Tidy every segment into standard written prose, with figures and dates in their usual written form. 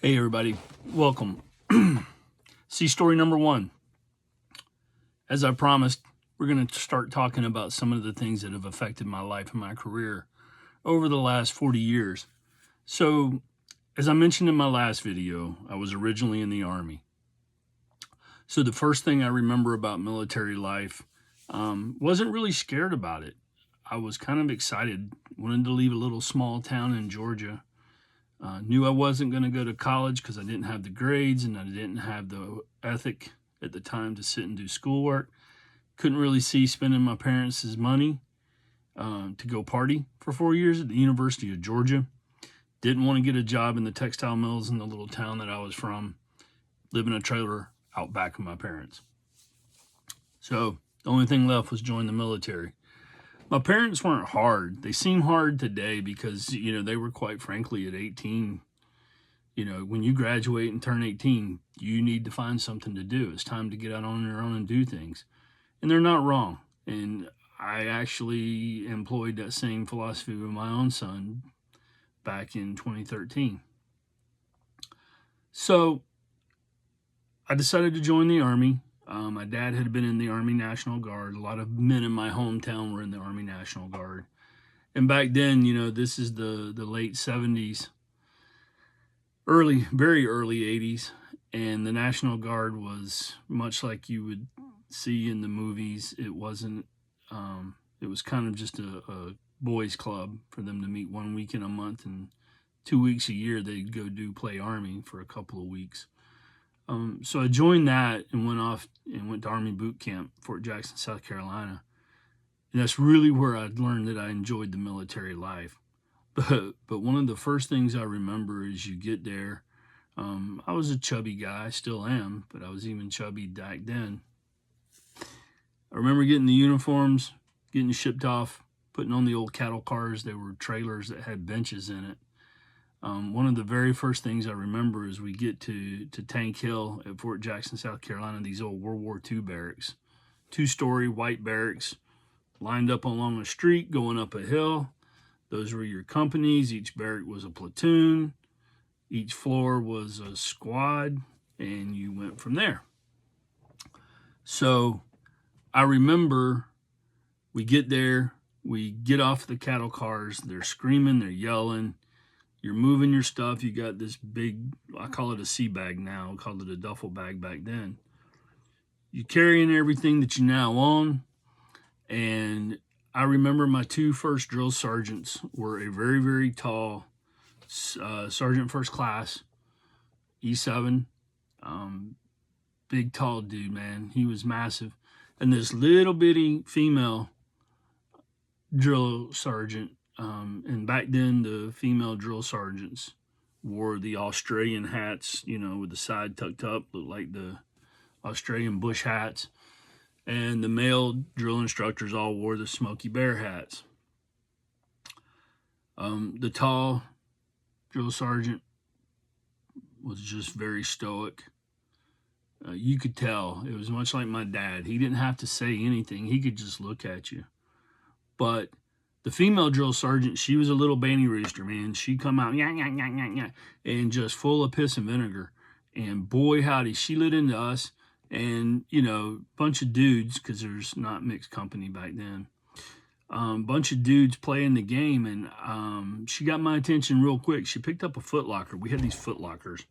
Hey everybody, welcome. See story number one. As I promised, we're going to start talking about some of the things that have affected my life and my career over the last 40 years. So, as I mentioned in my last video, I was originally in the Army. So the first thing I remember about military life, wasn't really scared about it. I was kind of excited, wanted to leave a little small town in Georgia. Knew I wasn't going to go to college because I didn't have the grades and I didn't have the ethic at the time to sit and do schoolwork. Couldn't really see spending my parents' money to go party for 4 years at the University of Georgia. Didn't want to get a job in the textile mills in the little town that I was from. Live in a trailer out back of my parents. So the only thing left was join the military. My parents weren't hard. They seem hard today because, they were quite frankly at 18. When you graduate and turn 18, you need to find something to do. It's time to get out on your own and do things. And they're not wrong. And I actually employed that same philosophy with my own son back in 2013. So I decided to join the Army. My dad had been in the Army National Guard. A lot of men in my hometown were in the Army National Guard. And back then, this is the late 70s, very early 80s. And the National Guard was much like you would see in the movies. It wasn't, it was kind of just a boys club for them to meet 1 week in a month. And 2 weeks a year, they'd go play Army for a couple of weeks. So I joined that and went to Army boot camp, Fort Jackson, South Carolina. And that's really where I learned that I enjoyed the military life. But one of the first things I remember is you get there. I was a chubby guy, I still am, but I was even chubby back then. I remember getting the uniforms, getting shipped off, putting on the old cattle cars. They were trailers that had benches in it. One of the very first things I remember is we get to Tank Hill at Fort Jackson, South Carolina, these old World War II barracks. 2-story white barracks lined up along a street going up a hill. Those were your companies. Each barrack was a platoon. Each floor was a squad, and you went from there. So I remember we get there, we get off the cattle cars, they're screaming, they're yelling. You're moving your stuff. You got this big, I call it a sea bag now. I called it a duffel bag back then. You're carrying everything that you now own. And I remember my two first drill sergeants were a very, very tall sergeant first class, E7. Big, tall dude, man. He was massive. And this little bitty female drill sergeant. And back then, the female drill sergeants wore the Australian hats, with the side tucked up, looked like the Australian bush hats. And the male drill instructors all wore the Smokey Bear hats. The tall drill sergeant was just very stoic. You could tell. It was much like my dad. He didn't have to say anything. He could just look at you. But the female drill sergeant, she was a little banty rooster, man. She'd come out, and just full of piss and vinegar. And boy, howdy, she lit into us. And, bunch of dudes, because there's not mixed company back then. Bunch of dudes playing the game. And she got my attention real quick. She picked up a foot locker. We had these foot lockers,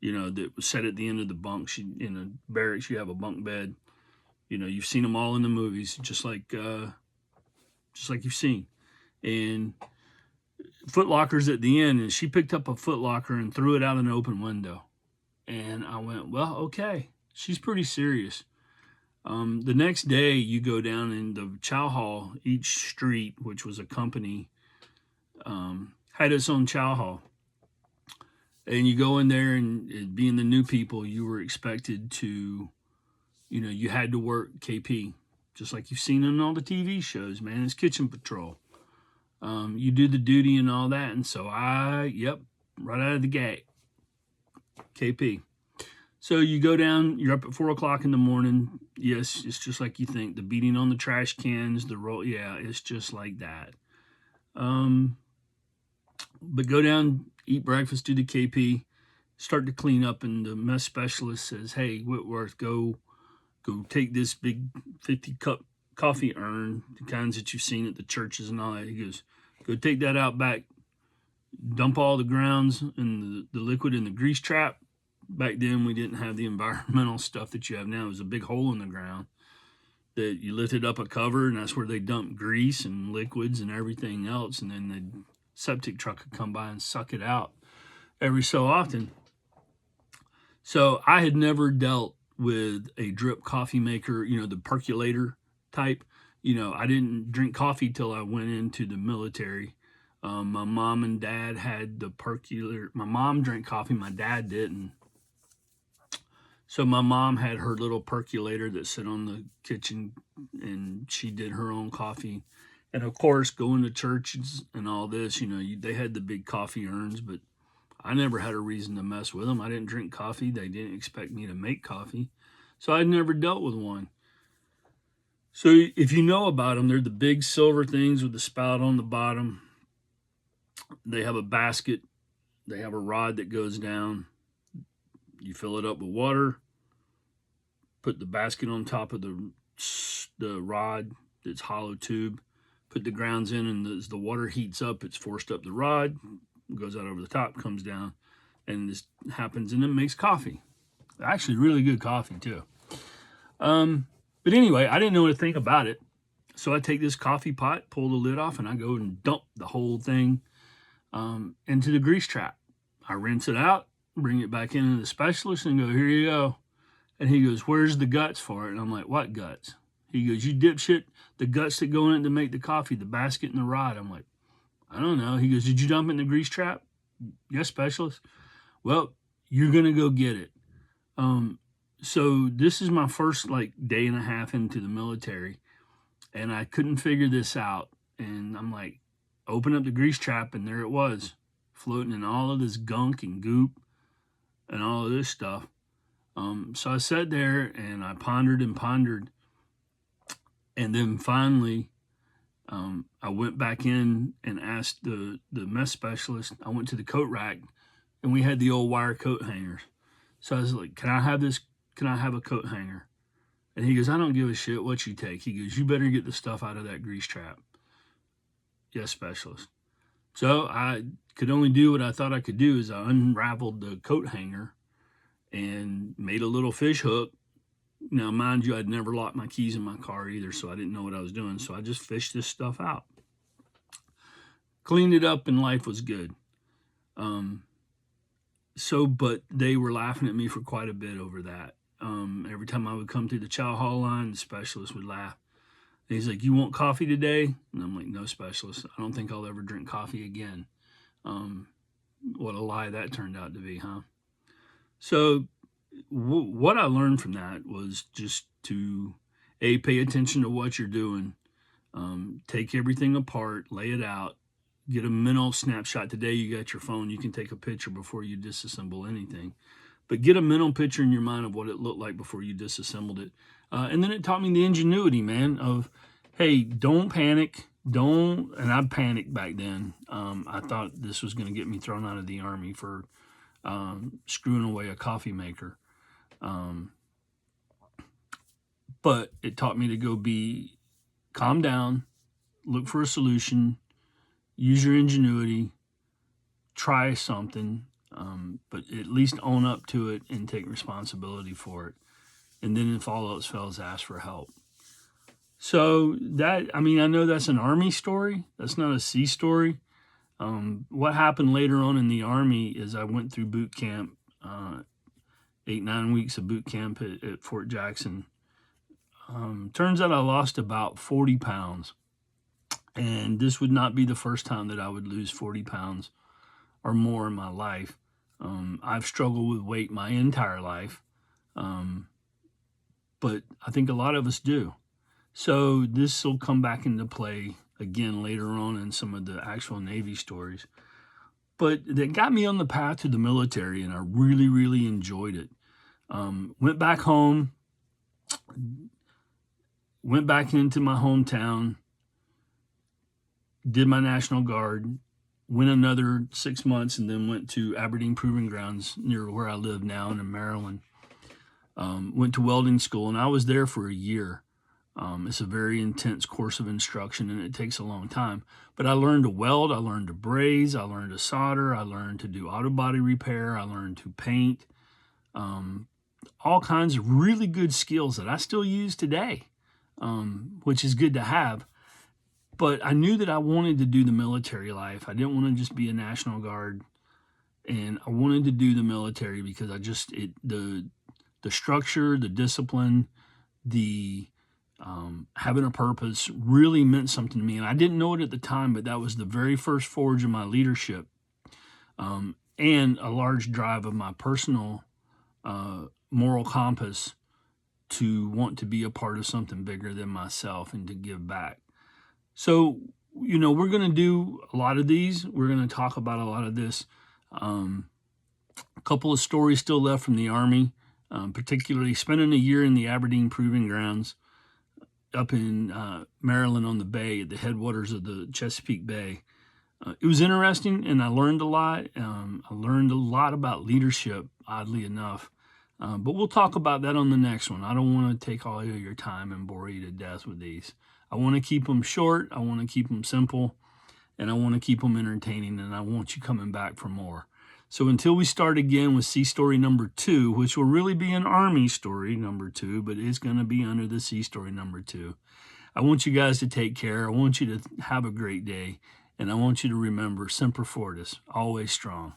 that was set at the end of the bunk. In a barracks, you have a bunk bed. You've seen them all in the movies, just like you've seen. And foot lockers at the end, and she picked up a foot locker and threw it out an open window. And I went, well, okay, she's pretty serious. The next day, you go down in the chow hall. Each street, which was a company, had its own chow hall. And you go in there, and being the new people, you were expected to, you had to work KP. Just like you've seen in all the TV shows, man. It's kitchen patrol. You do the duty and all that. And so right out of the gate, KP. So you go down, you're up at 4 o'clock in the morning. Yes, it's just like you think. The beating on the trash cans, the roll. Yeah, it's just like that. But go down, eat breakfast, do the KP. start to clean up, and the mess specialist says, "Hey, Whitworth, go take this big 50-cup coffee urn, the kinds that you've seen at the churches and all that." He goes, "Go take that out back, dump all the grounds and the liquid in the grease trap." Back then, we didn't have the environmental stuff that you have now. It was a big hole in the ground that you lifted up a cover, and that's where they dumped grease and liquids and everything else. And then the septic truck would come by and suck it out every so often. So I had never dealt with a drip coffee maker, the percolator type. I didn't drink coffee till I went into the military. My mom and dad had the percolator. My mom drank coffee, my dad didn't. So my mom had her little percolator that sat on the kitchen, and she did her own coffee. And of course, going to churches and all this, they had the big coffee urns, but I never had a reason to mess with them. I didn't drink coffee. They didn't expect me to make coffee. So I'd never dealt with one. So if you know about them, they're the big silver things with the spout on the bottom. They have a basket. They have a rod that goes down. You fill it up with water, put the basket on top of the rod, it's hollow tube, put the grounds in, and as the water heats up, it's forced up the rod, goes out over the top, comes down, and this happens, and it makes coffee. Actually, really good coffee, too. But anyway, I didn't know what to think about it. So I take this coffee pot, pull the lid off, and I go and dump the whole thing into the grease trap. I rinse it out, bring it back into the specialist, and go, "Here you go." And he goes, "Where's the guts for it?" And I'm like, "What guts?" He goes, "You dipshit, the guts that go in it to make the coffee, the basket and the rod." I'm like, "I don't know." He goes, "Did you dump it in the grease trap?" "Yes, specialist." "Well, you're going to go get it." So this is my first day and a half into the military, and I couldn't figure this out. And I'm like, open up the grease trap, and there it was, floating in all of this gunk and goop and all of this stuff. So I sat there and I pondered and pondered. And then finally, I went back in and asked the mess specialist. I went to the coat rack, and we had the old wire coat hangers. So I was like, "Can I have this? Can I have a coat hanger?" And he goes, "I don't give a shit what you take." He goes, "You better get the stuff out of that grease trap." "Yes, specialist." So I could only do what I thought I could do, is I unraveled the coat hanger and made a little fish hook. Now, mind you, I'd never locked my keys in my car either, so I didn't know what I was doing. So I just fished this stuff out. Cleaned it up, and life was good. But they were laughing at me for quite a bit over that. Every time I would come through the chow hall line, the specialist would laugh. And he's like, "You want coffee today?" And I'm like, "No, specialist. I don't think I'll ever drink coffee again." What a lie that turned out to be, huh? So what I learned from that was just to, pay attention to what you're doing. Take everything apart, lay it out, get a mental snapshot. Today you got your phone, you can take a picture before you disassemble anything. But get a mental picture in your mind of what it looked like before you disassembled it. And then it taught me the ingenuity, man, of, hey, don't panic. And I panicked back then. I thought this was going to get me thrown out of the Army for screwing away a coffee maker. But it taught me to go calm down, look for a solution, use your ingenuity, try something, but at least own up to it and take responsibility for it. And then if all else fails, ask for help. So I know that's an Army story. That's not a sea story. What happened later on in the Army is I went through boot camp, 8-9 weeks of boot camp at Fort Jackson. Turns out I lost about 40 pounds. And this would not be the first time that I would lose 40 pounds or more in my life. I've struggled with weight my entire life. But I think a lot of us do. So this will come back into play again later on in some of the actual Navy stories. But that got me on the path to the military, and I really, really enjoyed it. Went back home, went back into my hometown, did my National Guard, went another 6 months, and then went to Aberdeen Proving Grounds near where I live now in Maryland. Went to welding school, and I was there for a year. It's a very intense course of instruction, and it takes a long time. But I learned to weld, I learned to braze, I learned to solder, I learned to do auto body repair, I learned to paint, all kinds of really good skills that I still use today, which is good to have. But I knew that I wanted to do the military life. I didn't want to just be a National Guard, and I wanted to do the military because the structure, the discipline, the having a purpose really meant something to me. And I didn't know it at the time, but that was the very first forge of my leadership, and a large drive of my personal moral compass to want to be a part of something bigger than myself and to give back. So, we're going to do a lot of these. We're going to talk about a lot of this. A couple of stories still left from the Army, particularly spending a year in the Aberdeen Proving Grounds up in Maryland on the bay, at the headwaters of the Chesapeake Bay. It was interesting, and I learned a lot. I learned a lot about leadership, oddly enough. But we'll talk about that on the next one. I don't want to take all of your time and bore you to death with these. I want to keep them short. I want to keep them simple. And I want to keep them entertaining. And I want you coming back for more. So until we start again with Sea Story number 2, which will really be an Army story number 2, but it's going to be under the Sea Story number 2. I want you guys to take care. I want you to have a great day. And I want you to remember, Semper Fortis, always strong.